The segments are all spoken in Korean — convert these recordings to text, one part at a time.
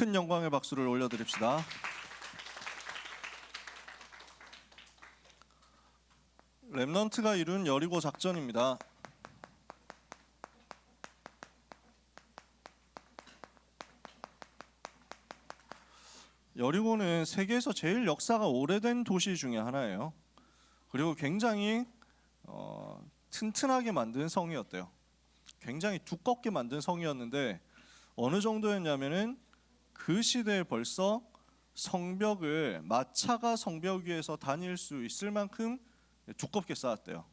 큰 영광의 박수를 올려드립시다. 렘넌트가 이룬 여리고 작전입니다. 여리고는 세계에서 제일 역사가 오래된 도시 중에 하나예요. 그리고 굉장히 튼튼하게 만든 성이었대요. 굉장히 두껍게 만든 성이었는데 어느 정도였냐면은 그 시대에 벌써 성벽을 마차가 성벽 위에서 다닐 수 있을 만큼 두껍게 쌓았대요.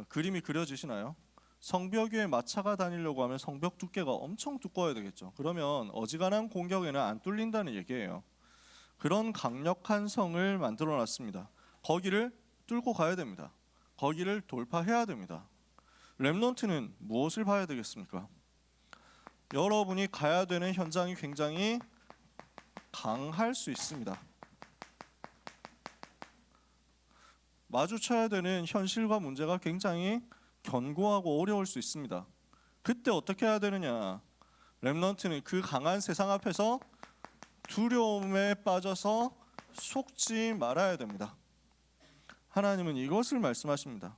그림이 그려지시나요? 성벽 위에 마차가 다니려고 하면 성벽 두께가 엄청 두꺼워야 되겠죠. 그러면 어지간한 공격에는 안 뚫린다는 얘기예요. 그런 강력한 성을 만들어 놨습니다. 거기를 뚫고 가야 됩니다. 거기를 돌파해야 됩니다. 렘넌트는 무엇을 봐야 되겠습니까? 여러분이 가야 되는 현장이 굉장히 강할 수 있습니다. 마주쳐야 되는 현실과 문제가 굉장히 견고하고 어려울 수 있습니다. 그때 어떻게 해야 되느냐? 렘넌트는 그 강한 세상 앞에서 두려움에 빠져서 속지 말아야 됩니다. 하나님은 이것을 말씀하십니다.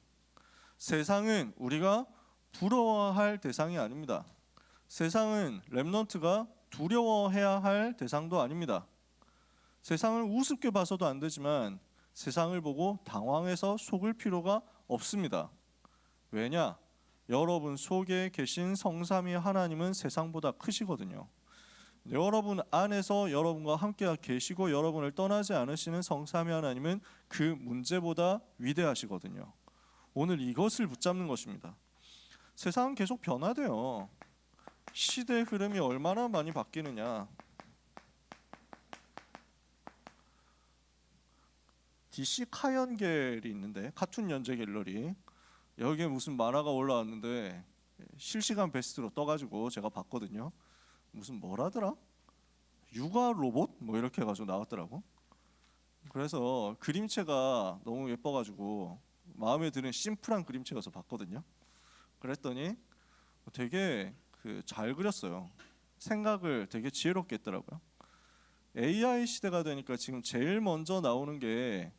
세상은 우리가 부러워할 대상이 아닙니다. 세상은 렘넌트가 두려워해야 할 대상도 아닙니다. 세상을 우습게 봐서도 안 되지만 세상을 보고 당황해서 속을 필요가 없습니다. 왜냐? 여러분 속에 계신 성삼위 하나님은 세상보다 크시거든요. 여러분 안에서 여러분과 함께 계시고 여러분을 떠나지 않으시는 성삼위 하나님은 그 문제보다 위대하시거든요. 오늘 이것을 붙잡는 것입니다. 세상은 계속 변화돼요. 시대 흐름이 얼마나 많이 바뀌느냐. DC 카연겔이 있는데 카툰 연재 갤러리 여기에 무슨 만화가 올라왔는데 실시간 베스트로 떠가지고 제가 봤거든요. 무슨 뭐라더라? 육아 로봇? 뭐 이렇게 해가지고 나왔더라고. 그래서 그림체가 너무 예뻐가지고 마음에 드는 심플한 그림체여서 봤거든요. 그랬더니 되게 잘 그렸어요. 생각을 되게 지혜롭게 했더라고요. AI 시대가 되니까 지금 제일 먼저 나오는 게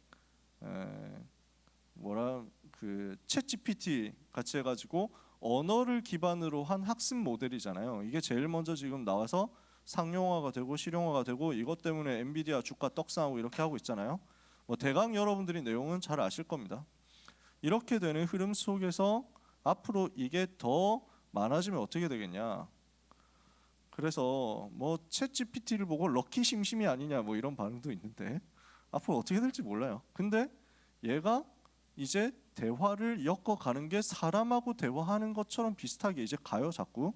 챗 GPT 같이 해가지고 언어를 기반으로 한 학습 모델이잖아요. 이게 제일 먼저 지금 나와서 상용화가 되고 실용화가 되고 이것 때문에 엔비디아 주가 떡상하고 이렇게 하고 있잖아요. 뭐 대강 여러분들이 내용은 잘 아실 겁니다. 이렇게 되는 흐름 속에서 앞으로 이게 더 많아지면 어떻게 되겠냐. 그래서 뭐 챗 GPT를 보고 럭키 심심이 아니냐 뭐 이런 반응도 있는데 앞으로 어떻게 될지 몰라요. 근데 얘가 이제 대화를 엮어가는 게 사람하고 대화하는 것처럼 비슷하게 이제 가요. 자꾸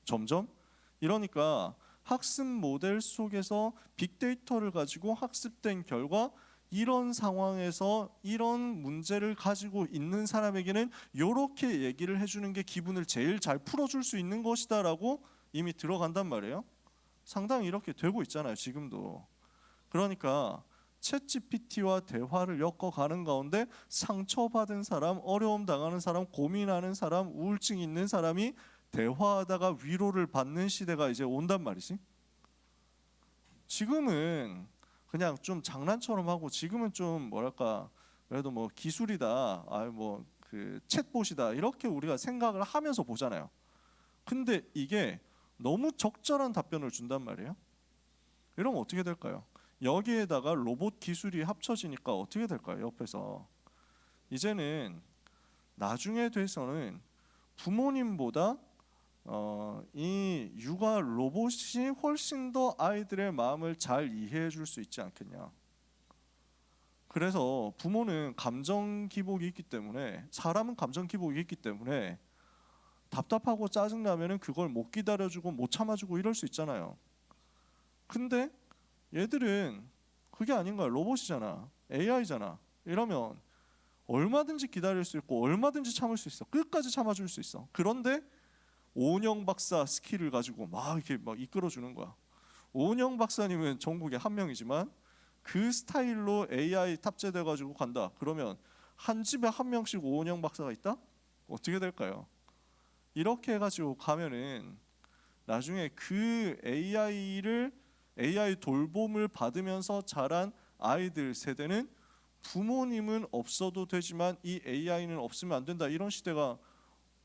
점점. 이러니까 학습 모델 속에서 빅데이터를 가지고 학습된 결과 이런 상황에서 이런 문제를 가지고 있는 사람에게는 이렇게 얘기를 해주는 게 기분을 제일 잘 풀어줄 수 있는 것이다 라고 이미 들어간단 말이에요. 상당히 이렇게 되고 있잖아요. 지금도. 그러니까 챗 GPT와 대화를 엮어가는 가운데 상처받은 사람, 어려움 당하는 사람, 고민하는 사람, 우울증 있는 사람이 대화하다가 위로를 받는 시대가 이제 온단 말이지. 지금은 그냥 좀 장난처럼 하고 지금은 좀 뭐랄까 그래도 뭐 기술이다, 챗봇이다 이렇게 우리가 생각을 하면서 보잖아요. 근데 이게 너무 적절한 답변을 준단 말이에요. 이러면 어떻게 될까요? 여기에다가 로봇 기술이 합쳐지니까 어떻게 될까요? 옆에서 이제는 나중에 돼서는 부모님보다 이 육아 로봇이 훨씬 더 아이들의 마음을 잘 이해해 줄 수 있지 않겠냐. 그래서 부모는 감정 기복이 있기 때문에 사람은 감정 기복이 있기 때문에 답답하고 짜증나면은 그걸 못 기다려주고 못 참아주고 이럴 수 있잖아요. 근데 얘들은 그게 아닌 거야. 로봇이잖아. AI잖아. 이러면 얼마든지 기다릴 수 있고 얼마든지 참을 수 있어. 끝까지 참아줄 수 있어. 그런데 오은영 박사 스킬을 가지고 막 이렇게 막 이끌어주는 거야. 오은영 박사님은 전국에 한 명이지만 그 스타일로 AI 탑재돼가지고 간다. 그러면 한 집에 한 명씩 오은영 박사가 있다? 어떻게 될까요? 이렇게 해가지고 가면은 나중에 그 AI를 AI 돌봄을 받으면서 자란 아이들 세대는 부모님은 없어도 되지만 이 AI는 없으면 안 된다, 이런 시대가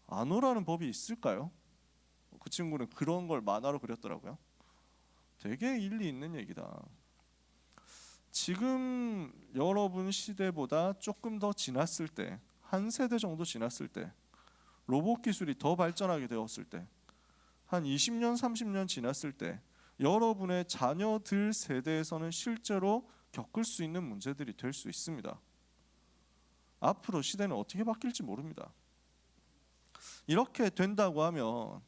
안 오라는 법이 있을까요? 그 친구는 그런 걸 만화로 그렸더라고요. 되게 일리 있는 얘기다. 지금 여러분 시대보다 조금 더 지났을 때, 한 세대 정도 지났을 때, 로봇 기술이 더 발전하게 되었을 때, 한 20년, 30년 지났을 때 여러분의 자녀들 세대에서는 실제로 겪을 수 있는 문제들이 될 수 있습니다. 앞으로 시대는 어떻게 바뀔지 모릅니다. 이렇게 된다고 하면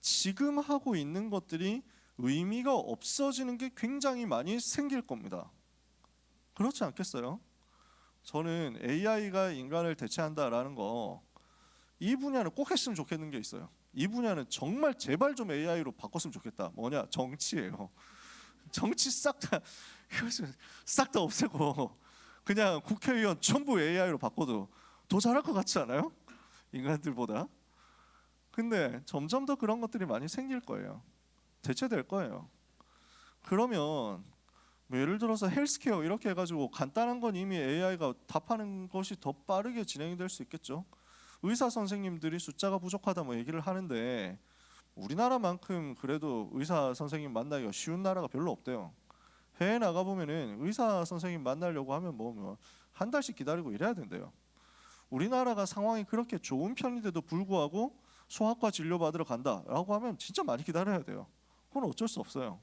지금 하고 있는 것들이 의미가 없어지는 게 굉장히 많이 생길 겁니다. 그렇지 않겠어요? 저는 AI가 인간을 대체한다라는 거, 이 분야는 꼭 했으면 좋겠는 게 있어요. 이 분야는 정말 제발 좀 AI로 바꿨으면 좋겠다. 뭐냐? 정치예요. 정치 싹 다 없애고 그냥 국회의원 전부 AI로 바꿔도 더 잘할 것 같지 않아요? 인간들보다. 근데 점점 더 그런 것들이 많이 생길 거예요. 대체될 거예요. 그러면 뭐 예를 들어서 헬스케어 이렇게 해가지고 간단한 건 이미 AI가 답하는 것이 더 빠르게 진행이 될 수 있겠죠. 의사 선생님들이 숫자가 부족하다 뭐 얘기를 하는데 우리나라만큼 그래도 의사 선생님 만나기가 쉬운 나라가 별로 없대요. 해외 나가 보면은 의사 선생님 만나려고 하면 뭐 한 달씩 기다리고 이래야 된대요. 우리나라가 상황이 그렇게 좋은 편인데도 불구하고 소아과 진료 받으러 간다라고 하면 진짜 많이 기다려야 돼요. 그건 어쩔 수 없어요.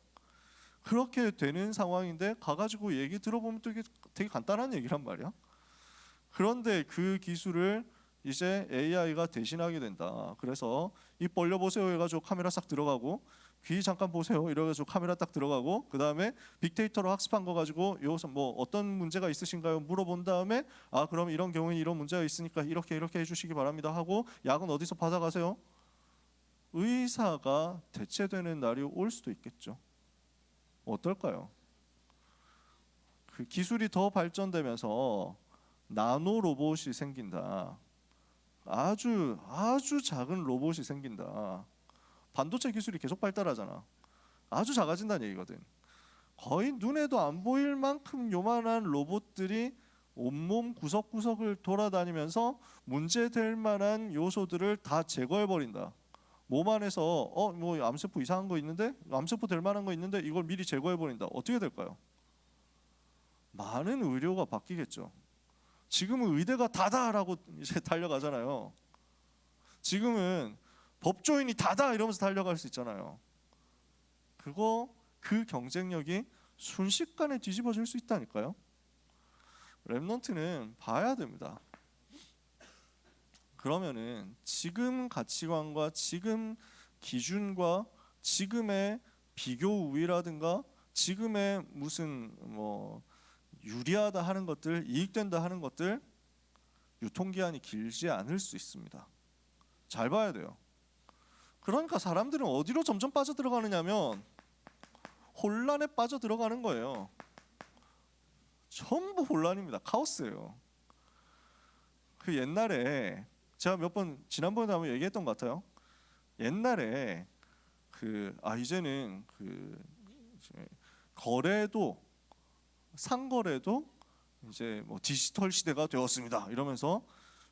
그렇게 되는 상황인데 가가지고 얘기 들어보면 또 이게 되게 간단한 얘기란 말이야. 그런데 그 기술을 이제 AI가 대신하게 된다. 그래서 입 벌려 보세요 해가지고 카메라 싹 들어가고, 귀 잠깐 보세요 이래가지고 카메라 딱 들어가고, 그 다음에 빅데이터로 학습한 거 가지고 여기서 뭐 어떤 문제가 있으신가요 물어본 다음에, 아 그럼 이런 경우에 이런 문제가 있으니까 이렇게 해주시기 바랍니다 하고, 약은 어디서 받아가세요? 의사가 대체되는 날이 올 수도 있겠죠. 어떨까요? 그 기술이 더 발전되면서 나노 로봇이 생긴다. 아주 작은 로봇이 생긴다. 반도체 기술이 계속 발달하잖아. 아주 작아진다는 얘기거든. 거의 눈에도 안 보일 만큼 요만한 로봇들이 온몸 구석구석을 돌아다니면서 문제될 만한 요소들을 다 제거해 버린다. 몸 안에서 뭐 암세포 이상한 거 있는데, 암세포 될 만한 거 있는데 이걸 미리 제거해 버린다. 어떻게 될까요? 많은 의료가 바뀌겠죠. 지금은 의대가 다다라고 이제 달려가잖아요. 지금은 법조인이 다다 이러면서 달려갈 수 있잖아요. 그 경쟁력이 순식간에 뒤집어질 수 있다니까요. 랩넌트는 봐야 됩니다. 그러면은 지금 가치관과 지금 기준과 지금의 비교 우위라든가 지금의 무슨 뭐 유리하다 하는 것들, 이익된다 하는 것들, 유통기한이 길지 않을 수 있습니다. 잘 봐야 돼요. 그러니까 사람들은 어디로 점점 빠져들어가느냐면 혼란에 빠져들어가는 거예요. 전부 혼란입니다. 카오스예요. 그 옛날에 제가 몇 번 지난번에 한번 얘기했던 것 같아요. 옛날에 이제는 이제 거래도 상거래도 이제 뭐 디지털 시대가 되었습니다. 이러면서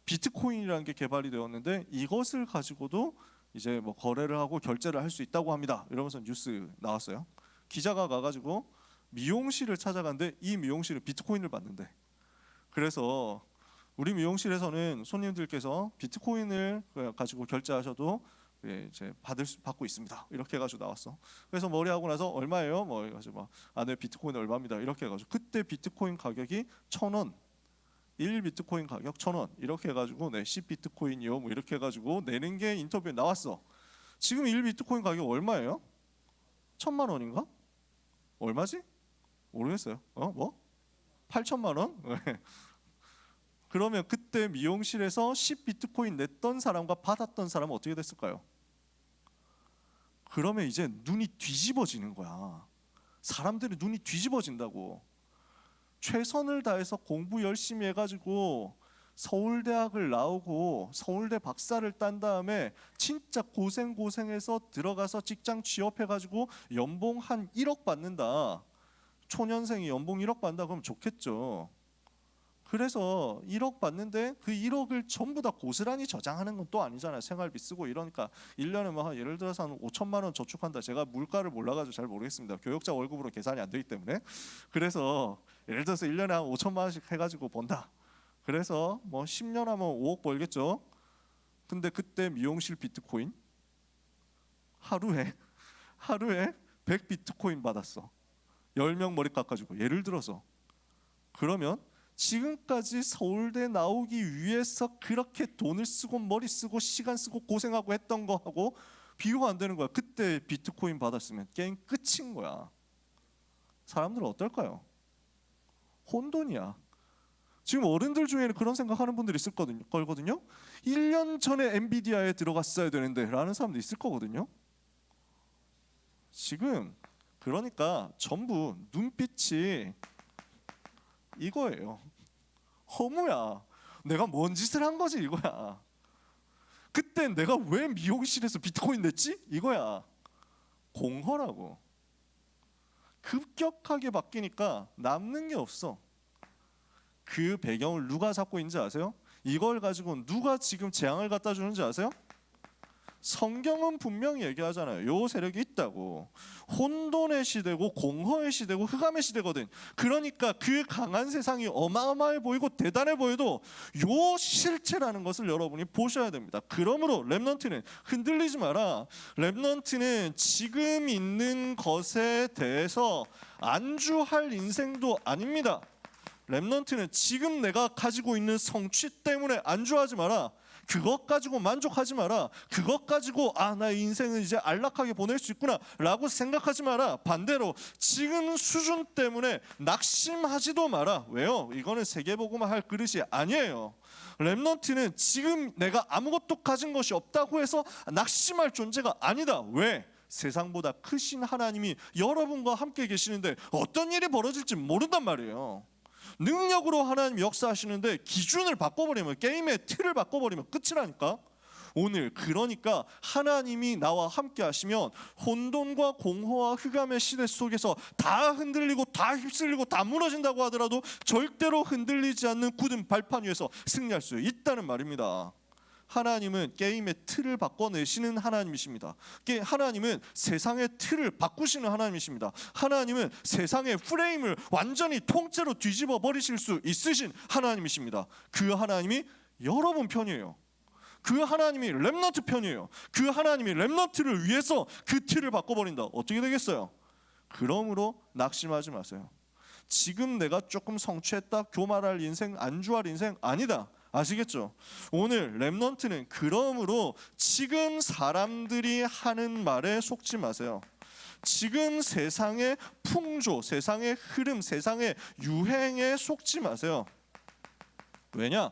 비트코인이라는 게 개발이 되었는데 이것을 가지고도 이제 뭐 거래를 하고 결제를 할 수 있다고 합니다. 이러면서 뉴스 나왔어요. 기자가 가가지고 미용실을 찾아갔는데 이 미용실은 비트코인을 받는데, 그래서 우리 미용실에서는 손님들께서 비트코인을 가지고 결제하셔도 이제 받고 있습니다. 이렇게 해가지고 나왔어. 그래서 머리하고 나서 얼마예요? 뭐 해가지고 네 비트코인 얼마입니다. 이렇게 해가지고 그때 비트코인 가격이 1,000원, 1비트코인 가격 1,000원 이렇게 해가지고 10비트코인이요 뭐 이렇게 해가지고 내는 게 인터뷰에 나왔어. 지금 1비트코인 가격 얼마예요? 1,000만 원인가? 얼마지? 모르겠어요. 뭐? 8천만 원? 그러면 그때 미용실에서 10비트코인 냈던 사람과 받았던 사람은 어떻게 됐을까요? 그러면 이제 눈이 뒤집어지는 거야. 사람들이 눈이 뒤집어진다고. 최선을 다해서 공부 열심히 해가지고 서울대학을 나오고 서울대 박사를 딴 다음에 진짜 고생해서 들어가서 직장 취업해가지고 연봉 한 1억 받는다. 초년생이 연봉 1억 받는다 그러면 좋겠죠. 그래서 1억 받는데 그 1억을 전부 다 고스란히 저장하는 건 또 아니잖아요. 생활비 쓰고 이러니까 1년에 뭐 예를 들어서 한 5천만 원 저축한다. 제가 물가를 몰라가지고 잘 모르겠습니다. 교역자 월급으로 계산이 안 되기 때문에. 그래서 예를 들어서 1년에 한 5천만 원씩 해가지고 번다. 그래서 뭐 10년 하면 5억 벌겠죠. 근데 그때 미용실 비트코인 하루에 100 비트코인 받았어. 10명 머리 깎아주고 예를 들어서. 그러면 지금까지 서울대 나오기 위해서 그렇게 돈을 쓰고 머리 쓰고 시간 쓰고 고생하고 했던 거하고 비교가 안 되는 거야. 그때 비트코인 받았으면 게임 끝인 거야. 사람들은 어떨까요? 혼돈이야. 지금 어른들 중에는 그런 생각하는 분들이 있을 거거든요. 1년 전에 엔비디아에 들어갔어야 되는데 라는 사람도 있을 거거든요. 지금 그러니까 전부 눈빛이 이거예요. 허무야. 내가 뭔 짓을 한 거지 이거야. 그때 내가 왜 미용실에서 비트코인 냈지? 이거야. 공허라고. 급격하게 바뀌니까 남는 게 없어. 그 배경을 누가 잡고 있는지 아세요? 이걸 가지고 누가 지금 재앙을 갖다 주는지 아세요? 성경은 분명히 얘기하잖아요. 요 세력이 있다고. 혼돈의 시대고 공허의 시대고 흑암의 시대거든. 그러니까 그 강한 세상이 어마어마해 보이고 대단해 보여도 요 실체라는 것을 여러분이 보셔야 됩니다. 그러므로 렘넌트는 흔들리지 마라. 렘넌트는 지금 있는 것에 대해서 안주할 인생도 아닙니다. 렘넌트는 지금 내가 가지고 있는 성취 때문에 안주하지 마라. 그것 가지고 만족하지 마라. 그것 가지고 나의 인생은 이제 안락하게 보낼 수 있구나 라고 생각하지 마라. 반대로 지금 수준 때문에 낙심하지도 마라. 왜요? 이거는 세계복음화 할 그릇이 아니에요. 렘넌트는 지금 내가 아무것도 가진 것이 없다고 해서 낙심할 존재가 아니다. 왜? 세상보다 크신 하나님이 여러분과 함께 계시는데 어떤 일이 벌어질지 모른단 말이에요. 능력으로 하나님 역사하시는데 기준을 바꿔버리면, 게임의 틀을 바꿔버리면 끝이라니까. 오늘 그러니까 하나님이 나와 함께 하시면 혼돈과 공허와 흑암의 시대 속에서 다 흔들리고 다 휩쓸리고 다 무너진다고 하더라도 절대로 흔들리지 않는 굳은 발판 위에서 승리할 수 있다는 말입니다. 하나님은 게임의 틀을 바꿔내시는 하나님이십니다. 하나님은 세상의 틀을 바꾸시는 하나님이십니다. 하나님은 세상의 프레임을 완전히 통째로 뒤집어 버리실 수 있으신 하나님이십니다. 그 하나님이 여러분 편이에요. 그 하나님이 렘넌트 편이에요. 그 하나님이 렘넌트를 위해서 그 틀을 바꿔버린다. 어떻게 되겠어요? 그러므로 낙심하지 마세요. 지금 내가 조금 성취했다 교만할 인생, 안주할 인생 아니다. 아시겠죠? 오늘 렘넌트는 그러므로 지금 사람들이 하는 말에 속지 마세요. 지금 세상의 풍조, 세상의 흐름, 세상의 유행에 속지 마세요. 왜냐?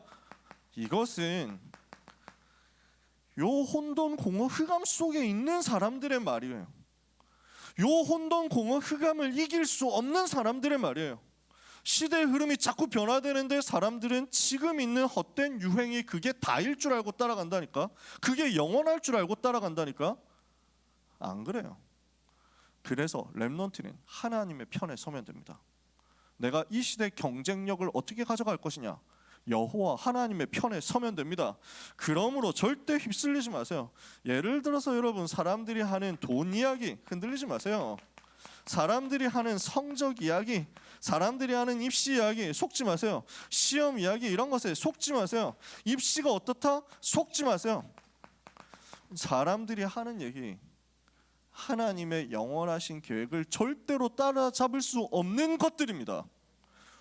이것은 요 혼돈, 공허, 흑암 속에 있는 사람들의 말이에요. 요 혼돈, 공허, 흑암을 이길 수 없는 사람들의 말이에요. 시대의 흐름이 자꾸 변화되는데 사람들은 지금 있는 헛된 유행이 그게 다일 줄 알고 따라간다니까. 그게 영원할 줄 알고 따라간다니까. 안 그래요. 그래서 렘넌트는 하나님의 편에 서면 됩니다. 내가 이 시대의 경쟁력을 어떻게 가져갈 것이냐, 여호와 하나님의 편에 서면 됩니다. 그러므로 절대 휩쓸리지 마세요. 예를 들어서 여러분, 사람들이 하는 돈 이야기 흔들리지 마세요. 사람들이 하는 성적 이야기, 사람들이 하는 입시 이야기 속지 마세요. 시험 이야기 이런 것에 속지 마세요. 입시가 어떻다? 속지 마세요. 사람들이 하는 얘기, 하나님의 영원하신 계획을 절대로 따라잡을 수 없는 것들입니다.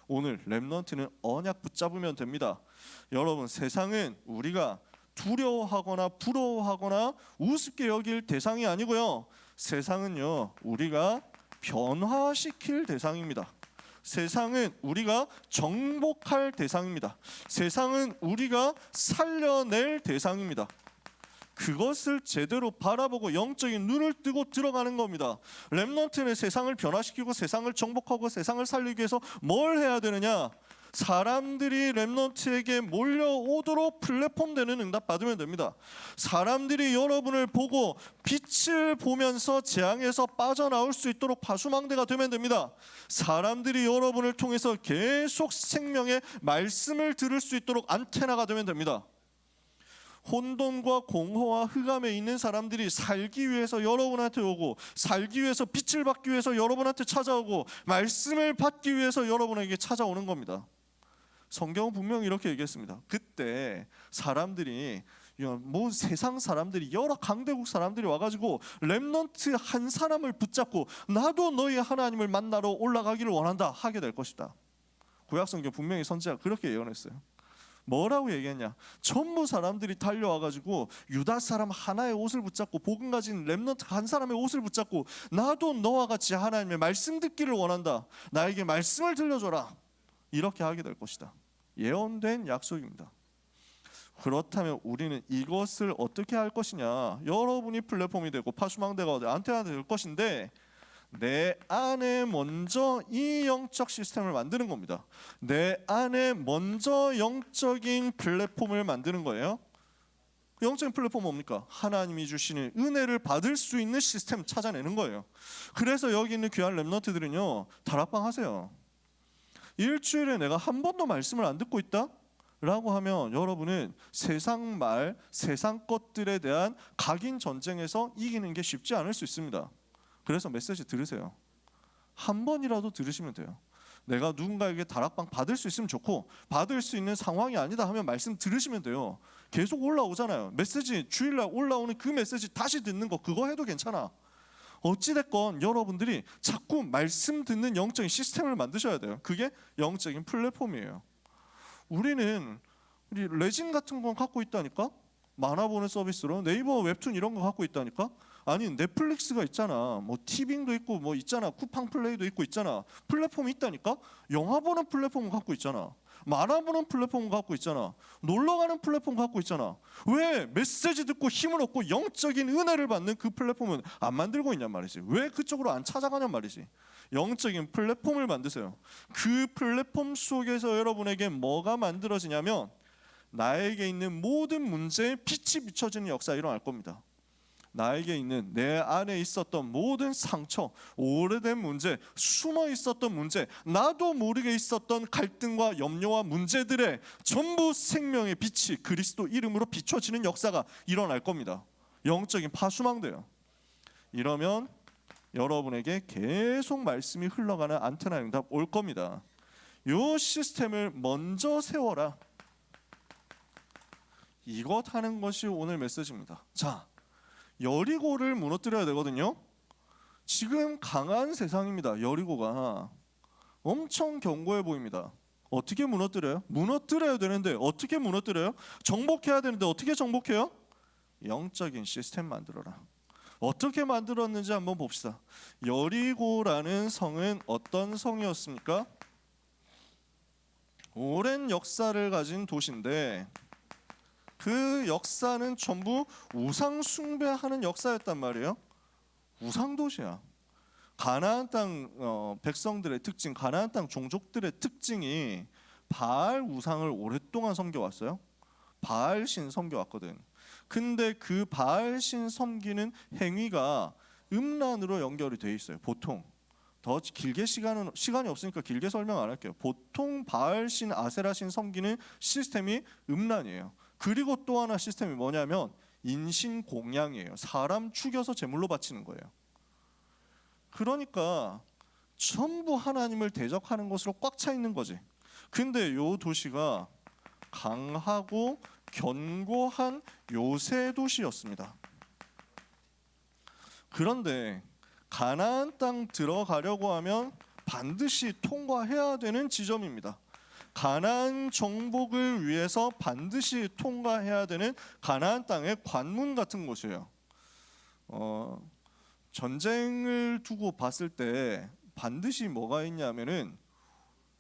오늘 렘넌트는 언약 붙잡으면 됩니다. 여러분, 세상은 우리가 두려워하거나 부러워하거나 우습게 여길 대상이 아니고요. 세상은요, 우리가 변화시킬 대상입니다. 세상은 우리가 정복할 대상입니다. 세상은 우리가 살려낼 대상입니다. 그것을 제대로 바라보고 영적인 눈을 뜨고 들어가는 겁니다. 렘넌트는 세상을 변화시키고 세상을 정복하고 세상을 살리기 위해서 뭘 해야 되느냐? 사람들이 렘넌트에게 몰려오도록 플랫폼 되는 응답 받으면 됩니다. 사람들이 여러분을 보고 빛을 보면서 재앙에서 빠져나올 수 있도록 파수망대가 되면 됩니다. 사람들이 여러분을 통해서 계속 생명의 말씀을 들을 수 있도록 안테나가 되면 됩니다. 혼돈과 공허와 흑암에 있는 사람들이 살기 위해서 여러분한테 오고, 살기 위해서 빛을 받기 위해서 여러분한테 찾아오고, 말씀을 받기 위해서 여러분에게 찾아오는 겁니다. 성경은 분명히 이렇게 얘기했습니다. 그때 사람들이, 뭐 세상 사람들이, 여러 강대국 사람들이 와가지고 렘넌트 한 사람을 붙잡고 나도 너희 하나님을 만나러 올라가기를 원한다 하게 될 것이다. 구약성경 분명히 선지자가 그렇게 예언했어요. 뭐라고 얘기했냐? 전부 사람들이 달려와가지고 유다 사람 하나의 옷을 붙잡고, 복음 가진 렘넌트 한 사람의 옷을 붙잡고 나도 너와 같이 하나님의 말씀 듣기를 원한다, 나에게 말씀을 들려줘라, 이렇게 하게 될 것이다. 예언된 약속입니다. 그렇다면 우리는 이것을 어떻게 할 것이냐? 여러분이 플랫폼이 되고 파수망대가 안테나가 될 것인데, 내 안에 먼저 이 영적 시스템을 만드는 겁니다. 내 안에 먼저 영적인 플랫폼을 만드는 거예요. 영적인 플랫폼은 뭡니까? 하나님이 주시는 은혜를 받을 수 있는 시스템 찾아내는 거예요. 그래서 여기 있는 귀한 렘넌트들은요, 다락방 하세요. 일주일에 내가 한 번도 말씀을 안 듣고 있다? 라고 하면 여러분은 세상 말, 세상 것들에 대한 각인 전쟁에서 이기는 게 쉽지 않을 수 있습니다. 그래서 메시지 들으세요. 한 번이라도 들으시면 돼요. 내가 누군가에게 다락방 받을 수 있으면 좋고, 받을 수 있는 상황이 아니다 하면 말씀 들으시면 돼요. 계속 올라오잖아요. 메시지 주일날 올라오는 그 메시지 다시 듣는 거, 그거 해도 괜찮아. 어찌됐건 여러분들이 자꾸 말씀 듣는 영적인 시스템을 만드셔야 돼요. 그게 영적인 플랫폼이에요. 우리 레진 같은 건 갖고 있다니까? 만화 보는 서비스로 네이버 웹툰 이런 거 갖고 있다니까? 아니 넷플릭스가 있잖아, 뭐 티빙도 있고 뭐 있잖아, 쿠팡 플레이도 있고 있잖아. 플랫폼이 있다니까? 영화 보는 플랫폼은 갖고 있잖아, 만화 보는 플랫폼은 갖고 있잖아, 놀러 가는 플랫폼 갖고 있잖아. 왜 메시지 듣고 힘을 얻고 영적인 은혜를 받는 그 플랫폼은 안 만들고 있냔 말이지. 왜 그쪽으로 안 찾아가냔 말이지. 영적인 플랫폼을 만드세요. 그 플랫폼 속에서 여러분에게 뭐가 만들어지냐면, 나에게 있는 모든 문제에 빛이 비춰지는 역사가 일어날 겁니다. 나에게 있는, 내 안에 있었던 모든 상처, 오래된 문제, 숨어 있었던 문제, 나도 모르게 있었던 갈등과 염려와 문제들의 전부 생명의 빛이 그리스도 이름으로 비춰지는 역사가 일어날 겁니다. 영적인 파수망대요. 이러면 여러분에게 계속 말씀이 흘러가는 안테나 응답 올 겁니다. 이 시스템을 먼저 세워라. 이것 하는 것이 오늘 메시지입니다. 자, 여리고를 무너뜨려야 되거든요. 지금 강한 세상입니다. 여리고가 엄청 견고해 보입니다. 어떻게 무너뜨려요? 무너뜨려야 되는데 어떻게 무너뜨려요? 정복해야 되는데 어떻게 정복해요? 영적인 시스템 만들어라. 어떻게 만들었는지 한번 봅시다. 여리고라는 성은 어떤 성이었습니까? 오랜 역사를 가진 도시인데, 그 역사는 전부 우상 숭배하는 역사였단 말이에요. 우상 도시야. 가나안 땅 백성들의 특징, 가나안 땅 종족들의 특징이 바알 우상을 오랫동안 섬겨왔어요. 바알 신 섬겨왔거든. 근데 그 바알 신 섬기는 행위가 음란으로 연결이 돼 있어요. 보통. 더 길게 시간이 없으니까 길게 설명 안 할게요. 보통 바알 신, 아세라 신 섬기는 시스템이 음란이에요. 그리고 또 하나 시스템이 뭐냐면 인신공양이에요. 사람 죽여서 제물로 바치는 거예요. 그러니까 전부 하나님을 대적하는 것으로 꽉 차 있는 거지. 근데 요 도시가 강하고 견고한 요새 도시였습니다. 그런데 가나안 땅 들어가려고 하면 반드시 통과해야 되는 지점입니다. 가나안 정복을 위해서 반드시 통과해야 되는 가나안 땅의 관문 같은 곳이에요. 전쟁을 두고 봤을 때 반드시 뭐가 있냐면은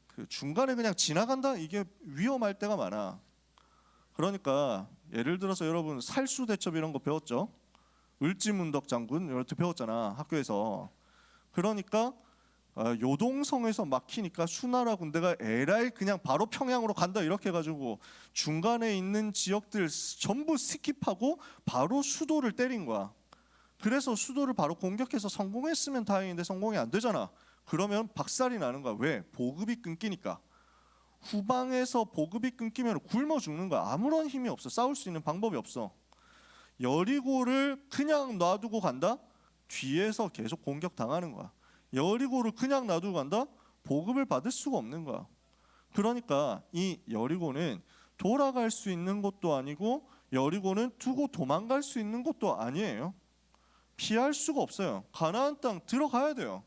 그 중간에 그냥 지나간다, 이게 위험할 때가 많아. 그러니까 예를 들어서 여러분 살수대첩 이런 거 배웠죠? 을지문덕 장군 이렇게 배웠잖아, 학교에서. 그러니까 요동성에서 막히니까 수나라 군대가 에라이 그냥 바로 평양으로 간다 이렇게 해가지고 중간에 있는 지역들 전부 스킵하고 바로 수도를 때린 거야. 그래서 수도를 바로 공격해서 성공했으면 다행인데 성공이 안 되잖아. 그러면 박살이 나는 거야. 왜? 보급이 끊기니까. 후방에서 보급이 끊기면 굶어 죽는 거야. 아무런 힘이 없어. 싸울 수 있는 방법이 없어. 여리고를 그냥 놔두고 간다? 뒤에서 계속 공격당하는 거야. 여리고를 그냥 놔두고 간다? 보급을 받을 수가 없는 거야. 그러니까 이 여리고는 돌아갈 수 있는 것도 아니고 여리고는 두고 도망갈 수 있는 것도 아니에요. 피할 수가 없어요. 가나안 땅 들어가야 돼요.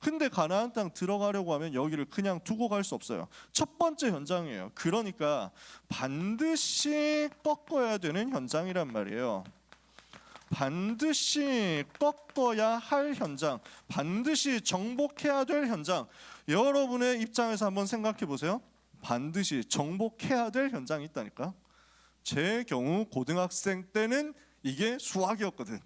근데 가나안 땅 들어가려고 하면 여기를 그냥 두고 갈 수 없어요. 첫 번째 현장이에요. 그러니까 반드시 꺾어야 되는 현장이란 말이에요. 반드시 꺾어야 할 현장, 반드시 정복해야 될 현장. 여러분의 입장에서 한번 생각해 보세요. 반드시 정복해야 될 현장이 있다니까. 제 경우 고등학생 때는 이게 수학이었거든.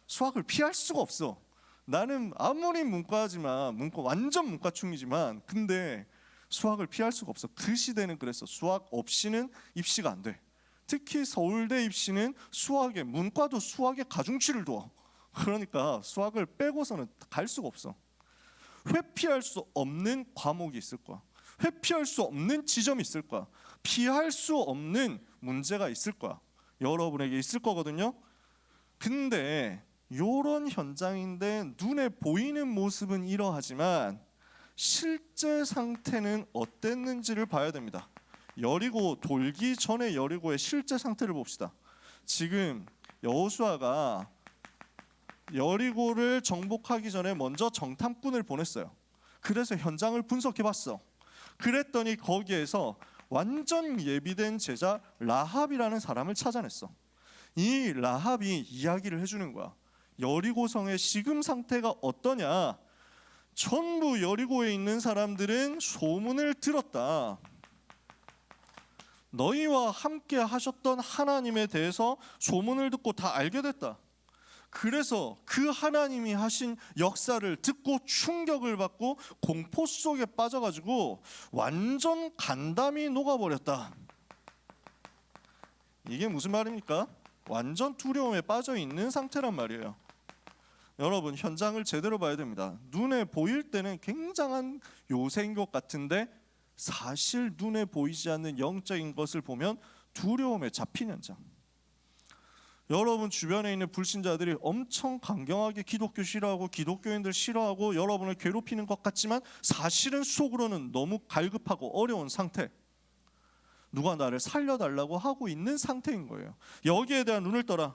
수학을 피할 수가 없어. 나는 아무리 문과지만 완전 문과충이지만 근데 수학을 피할 수가 없어. 그 시대는 그랬어. 수학 없이는 입시가 안 돼. 특히 서울대 입시는 수학에 문과도 수학에 가중치를 둬. 그러니까 수학을 빼고서는 갈 수가 없어. 회피할 수 없는 과목이 있을 거야. 회피할 수 없는 지점이 있을 거야. 피할 수 없는 문제가 있을 거야. 여러분에게 있을 거거든요. 근데 이런 현장인데 눈에 보이는 모습은 이러하지만 실제 상태는 어땠는지를 봐야 됩니다. 여리고 돌기 전에 여리고의 실제 상태를 봅시다. 지금 여호수아가 여리고를 정복하기 전에 먼저 정탐꾼을 보냈어요. 그래서 현장을 분석해봤어. 그랬더니 거기에서 완전 예비된 제자 라합이라는 사람을 찾아냈어. 이 라합이 이야기를 해주는 거야. 여리고성의 지금 상태가 어떠냐? 전부 여리고에 있는 사람들은 소문을 들었다. 너희와 함께 하셨던 하나님에 대해서 소문을 듣고 다 알게 됐다. 그래서 그 하나님이 하신 역사를 듣고 충격을 받고 공포 속에 빠져가지고 완전 간담이 녹아버렸다. 이게 무슨 말입니까? 완전 두려움에 빠져 있는 상태란 말이에요. 여러분 현장을 제대로 봐야 됩니다. 눈에 보일 때는 굉장한 요새인 것 같은데 사실 눈에 보이지 않는 영적인 것을 보면 두려움에 잡힌 현장. 여러분 주변에 있는 불신자들이 엄청 강경하게 기독교 싫어하고 기독교인들 싫어하고 여러분을 괴롭히는 것 같지만 사실은 속으로는 너무 갈급하고 어려운 상태. 누가 나를 살려달라고 하고 있는 상태인 거예요. 여기에 대한 눈을 떠라.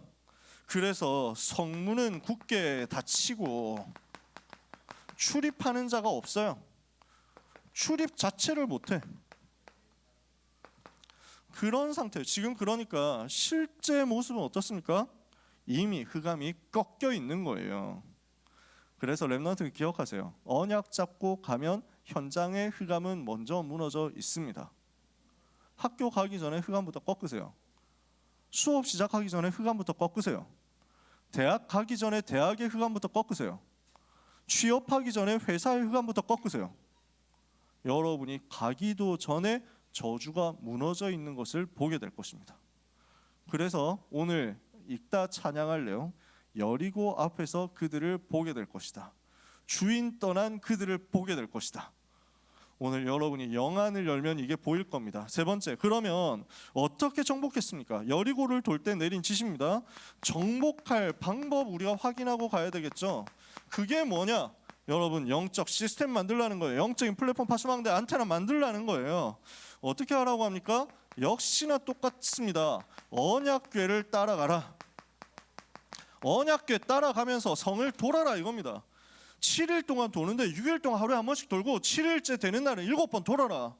그래서 성문은 굳게 닫히고 출입하는 자가 없어요. 출입 자체를 못해. 그런 상태. 지금 그러니까 실제 모습은 어떻습니까? 이미 흑암이 꺾여 있는 거예요. 그래서 렘넌트 기억하세요. 언약 잡고 가면 현장의 흑암은 먼저 무너져 있습니다. 학교 가기 전에 흑암부터 꺾으세요. 수업 시작하기 전에 흑암부터 꺾으세요. 대학 가기 전에 대학의 흑암부터 꺾으세요. 취업하기 전에 회사의 흑암부터 꺾으세요. 여러분이 가기도 전에 저주가 무너져 있는 것을 보게 될 것입니다. 그래서 오늘 읽다 찬양할래요. 여리고 앞에서 그들을 보게 될 것이다. 주인 떠난 그들을 보게 될 것이다. 오늘 여러분이 영안을 열면 이게 보일 겁니다. 세 번째, 그러면 어떻게 정복했습니까? 여리고를 돌 때 내린 지시입니다. 정복할 방법 우리가 확인하고 가야 되겠죠. 그게 뭐냐? 여러분 영적 시스템 만들라는 거예요. 영적인 플랫폼 파수망대 안테나 만들라는 거예요. 어떻게 하라고 합니까? 역시나 똑같습니다. 언약궤를 따라가라. 언약궤 따라가면서 성을 돌아라 이겁니다. 7일 동안 도는데 6일 동안 하루에 한 번씩 돌고 7일째 되는 날은 7번 돌아라.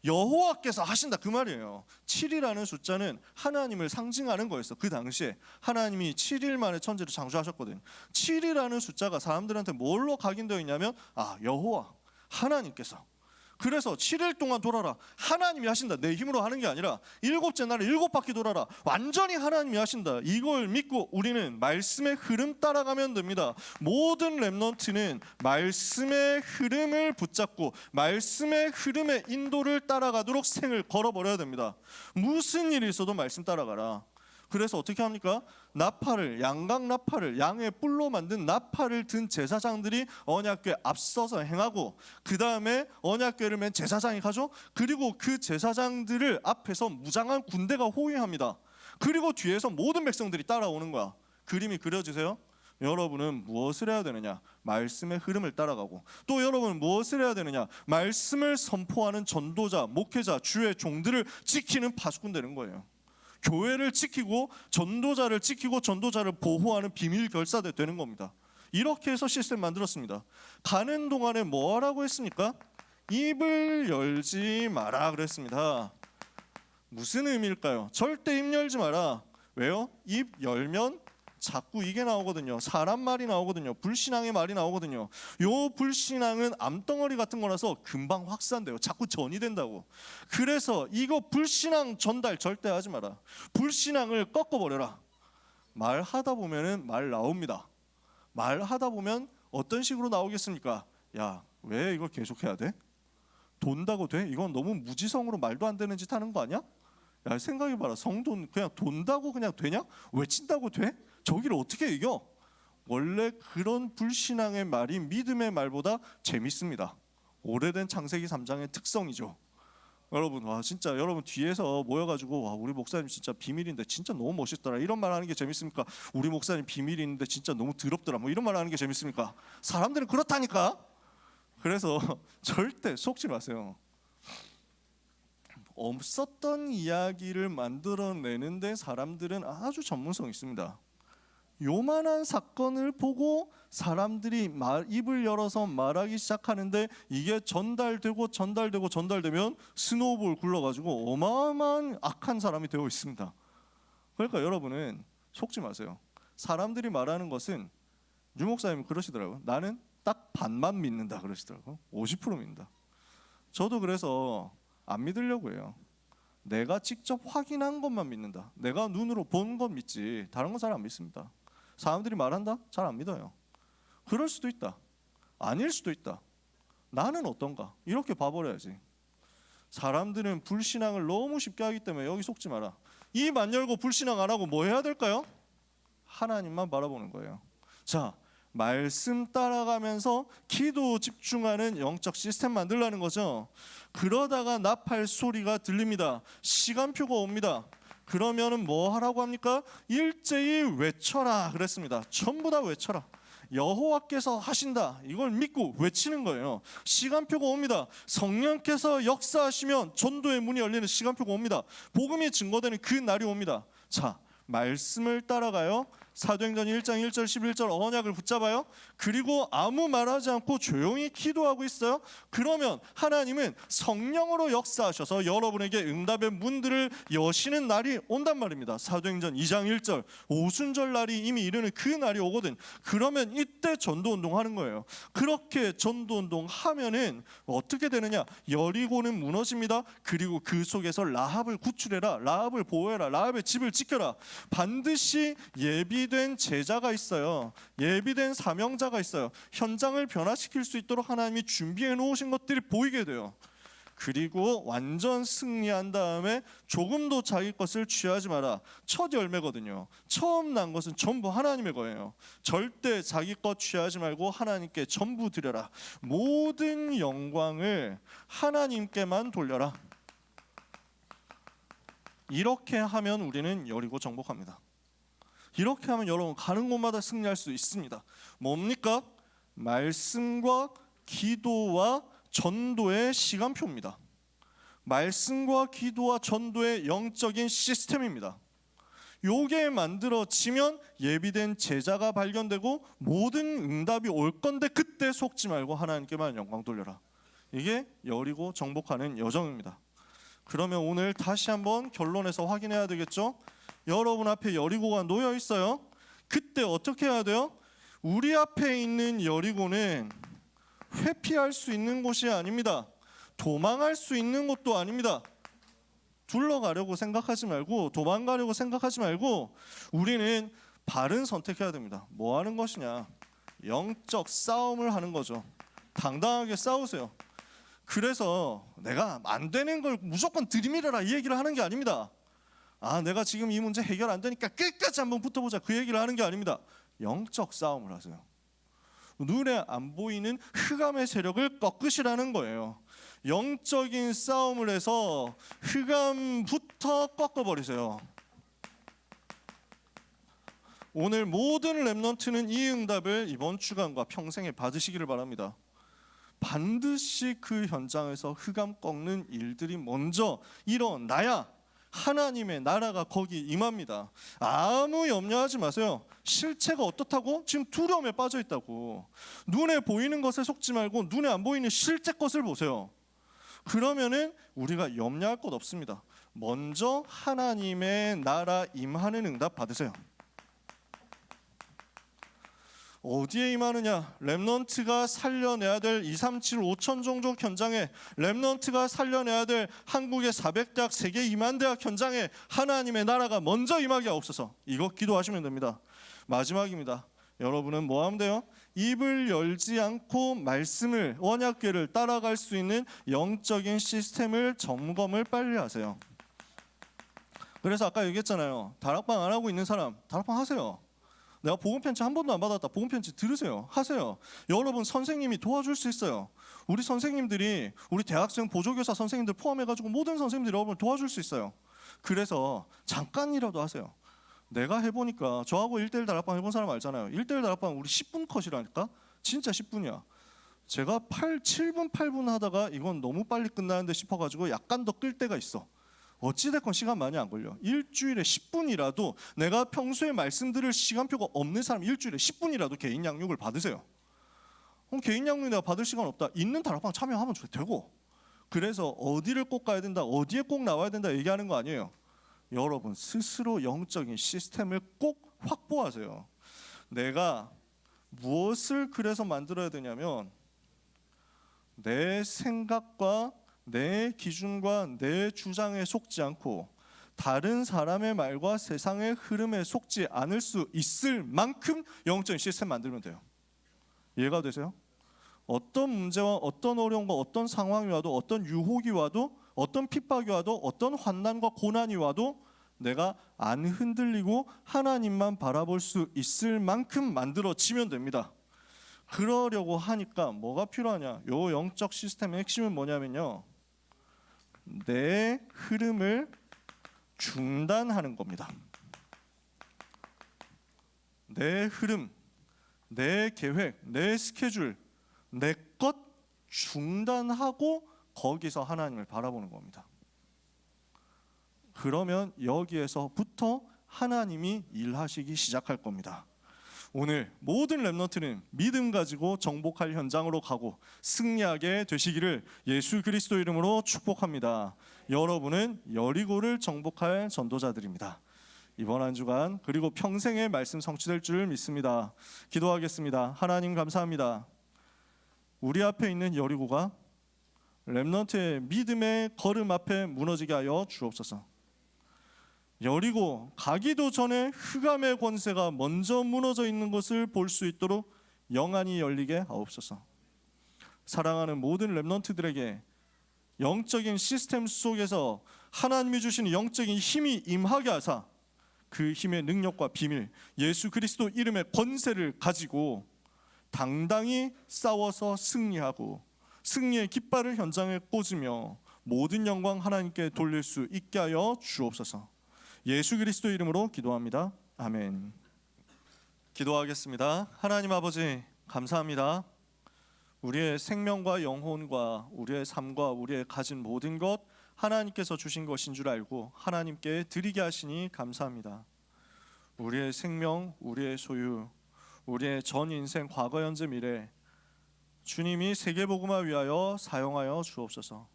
여호와께서 하신다 그 말이에요. 7이라는 숫자는 하나님을 상징하는 거였어. 그 당시에 하나님이 7일 만에 천지를 창조하셨거든. 7이라는 숫자가 사람들한테 뭘로 각인되어 있냐면 여호와 하나님께서. 그래서 7일 동안 돌아라. 하나님이 하신다. 내 힘으로 하는 게 아니라 7째 날에 7바퀴 돌아라. 완전히 하나님이 하신다. 이걸 믿고 우리는 말씀의 흐름 따라가면 됩니다. 모든 렘넌트는 말씀의 흐름을 붙잡고 말씀의 흐름의 인도를 따라가도록 생을 걸어버려야 됩니다. 무슨 일이 있어도 말씀 따라가라. 그래서 어떻게 합니까? 나팔을, 양각 나팔을, 양의 뿔로 만든 나팔을 든 제사장들이 언약궤에 앞서서 행하고, 그 다음에 언약궤를 맨 제사장이 가죠. 그리고 그 제사장들을 앞에서 무장한 군대가 호위합니다. 그리고 뒤에서 모든 백성들이 따라오는 거야. 그림이 그려지세요? 여러분은 무엇을 해야 되느냐? 말씀의 흐름을 따라가고, 또 여러분은 무엇을 해야 되느냐? 말씀을 선포하는 전도자, 목회자, 주의 종들을 지키는 파수꾼 되는 거예요. 교회를 지키고 전도자를 지키고 전도자를 보호하는 비밀 결사대 되는 겁니다. 이렇게 해서 시스템 만들었습니다. 가는 동안에 뭐 하라고 했습니까? 입을 열지 마라 그랬습니다. 무슨 의미일까요? 절대 입 열지 마라. 왜요? 입 열면 자꾸 이게 나오거든요. 사람 말이 나오거든요. 불신앙의 말이 나오거든요. 요 불신앙은 암덩어리 같은 거라서 금방 확산돼요. 자꾸 전이 된다고. 그래서 이거 불신앙 전달 절대 하지 마라. 불신앙을 꺾어버려라. 말하다 보면은 말 나옵니다. 말하다 보면 어떤 식으로 나오겠습니까? 야, 왜 이걸 계속해야 돼? 돈다고 돼? 이건 너무 무지성으로 말도 안 되는 짓 하는 거 아니야? 야, 생각해봐라. 성돈 그냥 돈다고 그냥 되냐? 외친다고 돼? 저기를 어떻게 이겨? 원래 그런 불신앙의 말이 믿음의 말보다 재밌습니다. 오래된 창세기 3장의 특성이죠. 여러분, 와 진짜 여러분 뒤에서 모여가지고 와 우리 목사님 진짜 비밀인데 진짜 너무 멋있더라 이런 말 하는 게 재밌습니까? 우리 목사님 비밀이 있는데 진짜 너무 더럽더라 뭐 이런 말 하는 게 재밌습니까? 사람들은 그렇다니까. 그래서 절대 속지 마세요. 없었던 이야기를 만들어내는데 사람들은 아주 전문성이 있습니다. 요만한 사건을 보고 사람들이 입을 열어서 말하기 시작하는데 이게 전달되면 스노우볼 굴러가지고 어마어마한 악한 사람이 되어 있습니다. 그러니까 여러분은 속지 마세요. 사람들이 말하는 것은 유 목사님이 그러시더라고요. 나는 딱 반만 믿는다 그러시더라고요. 50% 믿는다. 저도 그래서 안 믿으려고 해요. 내가 직접 확인한 것만 믿는다. 내가 눈으로 본 건 믿지 다른 건 잘 안 믿습니다. 사람들이 말한다? 잘 안 믿어요. 그럴 수도 있다. 아닐 수도 있다. 나는 어떤가? 이렇게 봐버려야지. 사람들은 불신앙을 너무 쉽게 하기 때문에 여기 속지 마라. 입 안 열고 불신앙 안 하고 뭐 해야 될까요? 하나님만 바라보는 거예요. 자, 말씀 따라가면서 기도 집중하는 영적 시스템 만들라는 거죠. 그러다가 나팔 소리가 들립니다. 시간표가 옵니다. 그러면은 뭐 하라고 합니까? 일제히 외쳐라 그랬습니다. 전부 다 외쳐라. 여호와께서 하신다. 이걸 믿고 외치는 거예요. 시간표가 옵니다. 성령께서 역사하시면 전도의 문이 열리는 시간표가 옵니다. 복음이 증거되는 그 날이 옵니다. 자, 말씀을 따라가요. 사도행전 1장 1절 11절 언약을 붙잡아요. 그리고 아무 말하지 않고 조용히 기도하고 있어요. 그러면 하나님은 성령으로 역사하셔서 여러분에게 응답의 문들을 여시는 날이 온단 말입니다. 사도행전 2장 1절 오순절 날이 이미 이르는 그 날이 오거든. 그러면 이때 전도운동 하는 거예요. 그렇게 전도운동 하면은 어떻게 되느냐? 여리고는 무너집니다. 그리고 그 속에서 라합을 구출해라. 라합을 보호해라. 라합의 집을 지켜라. 반드시 예비된 제자가 있어요. 예비된 사명자가 있어요. 현장을 변화시킬 수 있도록 하나님이 준비해 놓으신 것들이 보이게 돼요. 그리고 완전 승리한 다음에 조금도 자기 것을 취하지 마라. 첫 열매거든요. 처음 난 것은 전부 하나님의 거예요. 절대 자기 것 취하지 말고 하나님께 전부 드려라. 모든 영광을 하나님께만 돌려라. 이렇게 하면 우리는 여리고 정복합니다. 이렇게 하면 여러분 가는 곳마다 승리할 수 있습니다. 뭡니까? 말씀과 기도와 전도의 시간표입니다. 말씀과 기도와 전도의 영적인 시스템입니다. 요게 만들어지면 예비된 제자가 발견되고 모든 응답이 올 건데 그때 속지 말고 하나님께만 영광 돌려라. 이게 여리고 정복하는 여정입니다. 그러면 오늘 다시 한번 결론에서 확인해야 되겠죠? 여러분 앞에 여리고가 놓여 있어요. 그때 어떻게 해야 돼요? 우리 앞에 있는 여리고는 회피할 수 있는 곳이 아닙니다. 도망할 수 있는 것도 아닙니다. 둘러가려고 생각하지 말고 도망가려고 생각하지 말고 우리는 바른 선택해야 됩니다. 뭐 하는 것이냐? 영적 싸움을 하는 거죠. 당당하게 싸우세요. 그래서 내가 안 되는 걸 무조건 들이밀어라 이 얘기를 하는 게 아닙니다. 내가 지금 이 문제 해결 안 되니까 끝까지 한번 붙어보자 그 얘기를 하는 게 아닙니다. 영적 싸움을 하세요. 눈에 안 보이는 흑암의 세력을 꺾으시라는 거예요. 영적인 싸움을 해서 흑암부터 꺾어버리세요. 오늘 모든 렘넌트는 이 응답을 이번 주간과 평생에 받으시기를 바랍니다. 반드시 그 현장에서 흑암 꺾는 일들이 먼저 일어나야 하나님의 나라가 거기 임합니다. 아무 염려하지 마세요. 실체가 어떻다고? 지금 두려움에 빠져 있다고. 눈에 보이는 것에 속지 말고 눈에 안 보이는 실제 것을 보세요. 그러면은 우리가 염려할 것 없습니다. 먼저 하나님의 나라 임하는 응답 받으세요. 어디에 임하느냐? 렘넌트가 살려내야 될 237 5천 종족 현장에, 렘넌트가 살려내야 될 한국의 400대학 세계 2만 대학 현장에 하나님의 나라가 먼저 임하게 하옵소서. 이거 기도하시면 됩니다. 마지막입니다. 여러분은 뭐 하면 돼요? 입을 열지 않고 말씀을, 언약궤를 따라갈 수 있는 영적인 시스템을 점검을 빨리 하세요. 그래서 아까 얘기했잖아요. 다락방 안 하고 있는 사람 다락방 하세요. 내가 복음 편지 한 번도 안 받았다. 복음 편지 들으세요. 하세요. 여러분 선생님이 도와줄 수 있어요. 우리 선생님들이, 우리 대학생 보조교사 선생님들 포함해가지고 모든 선생님들이 여러분을 도와줄 수 있어요. 그래서 잠깐이라도 하세요. 내가 해보니까 저하고 1대1 다락방 해본 사람 알잖아요. 1대1 다락방 우리 10분 컷이라니까. 진짜 10분이야. 제가 7분 8분 하다가 이건 너무 빨리 끝나는데 싶어가지고 약간 더 끌 때가 있어. 어찌됐건 시간 많이 안 걸려. 일주일에 10분이라도 내가 평소에 말씀드릴 시간표가 없는 사람 일주일에 10분이라도 개인 양육을 받으세요. 그럼 개인 양육 내가 받을 시간 없다. 있는 다락방 참여하면 되고. 그래서 어디를 꼭 가야 된다, 어디에 꼭 나와야 된다 얘기하는 거 아니에요. 여러분 스스로 영적인 시스템을 꼭 확보하세요. 내가 무엇을 그래서 만들어야 되냐면 내 생각과 내 기준과 내 주장에 속지 않고 다른 사람의 말과 세상의 흐름에 속지 않을 수 있을 만큼 영적인 시스템 만들면 돼요. 이해가 되세요? 어떤 문제와 어떤 어려움과 어떤 상황이 와도, 어떤 유혹이 와도, 어떤 핍박이 와도, 어떤 환난과 고난이 와도 내가 안 흔들리고 하나님만 바라볼 수 있을 만큼 만들어지면 됩니다. 그러려고 하니까 뭐가 필요하냐? 요 영적 시스템의 핵심은 뭐냐면요, 내 흐름을 중단하는 겁니다. 내 흐름, 내 계획, 내 스케줄, 내 것 중단하고 거기서 하나님을 바라보는 겁니다. 그러면 여기에서부터 하나님이 일하시기 시작할 겁니다. 오늘 모든 렘넌트는 믿음 가지고 정복할 현장으로 가고 승리하게 되시기를 예수 그리스도 이름으로 축복합니다. 여러분은 여리고를 정복할 전도자들입니다. 이번 한 주간 그리고 평생의 말씀 성취될 줄 믿습니다. 기도하겠습니다. 하나님 감사합니다. 우리 앞에 있는 여리고가 렘넌트의 믿음의 걸음 앞에 무너지게 하여 주옵소서. 여리고 가기도 전에 흑암의 권세가 먼저 무너져 있는 것을 볼 수 있도록 영안이 열리게 하옵소서. 사랑하는 모든 렘넌트들에게 영적인 시스템 속에서 하나님이 주시는 영적인 힘이 임하게 하사 그 힘의 능력과 비밀, 예수 그리스도 이름의 권세를 가지고 당당히 싸워서 승리하고 승리의 깃발을 현장에 꽂으며 모든 영광 하나님께 돌릴 수 있게 하여 주옵소서. 예수 그리스도 이름으로 기도합니다. 아멘. 기도하겠습니다. 하나님 아버지 감사합니다. 우리의 생명과 영혼과 우리의 삶과 우리의 가진 모든 것 하나님께서 주신 것인 줄 알고 하나님께 드리게 하시니 감사합니다. 우리의 생명, 우리의 소유, 우리의 전 인생, 과거, 현재, 미래 주님이 세계복음화 위하여 사용하여 주옵소서.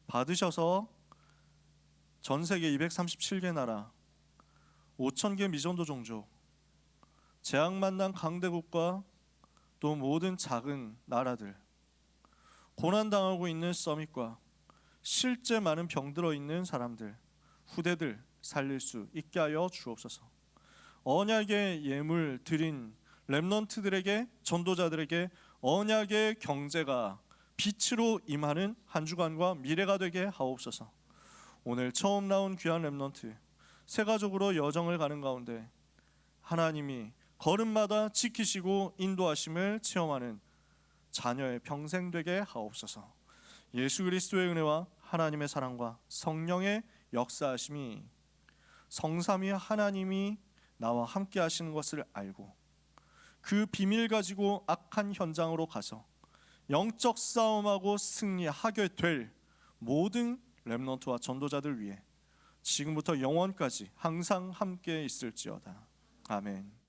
받으셔서 전 세계 237개 나라 5,000개 미전도 종족, 재앙 만난 강대국과 또 모든 작은 나라들, 고난당하고 있는 서밋과 실제 많은 병들어 있는 사람들, 후대들 살릴 수 있게 하여 주옵소서. 언약의 예물 드린 렘넌트들에게, 전도자들에게 언약의 경제가 빛으로 임하는 한 주간과 미래가 되게 하옵소서. 오늘 처음 나온 귀한 렘넌트 새 가족으로 여정을 가는 가운데 하나님이 걸음마다 지키시고 인도하심을 체험하는 자녀의 평생 되게 하옵소서. 예수 그리스도의 은혜와 하나님의 사랑과 성령의 역사하심이, 성삼위 하나님이 나와 함께 하시는 것을 알고 그 비밀 가지고 악한 현장으로 가서 영적 싸움하고 승리하게 될 모든 렘넌트와 전도자들 위해 지금부터 영원까지 항상 함께 있을지어다. 아멘.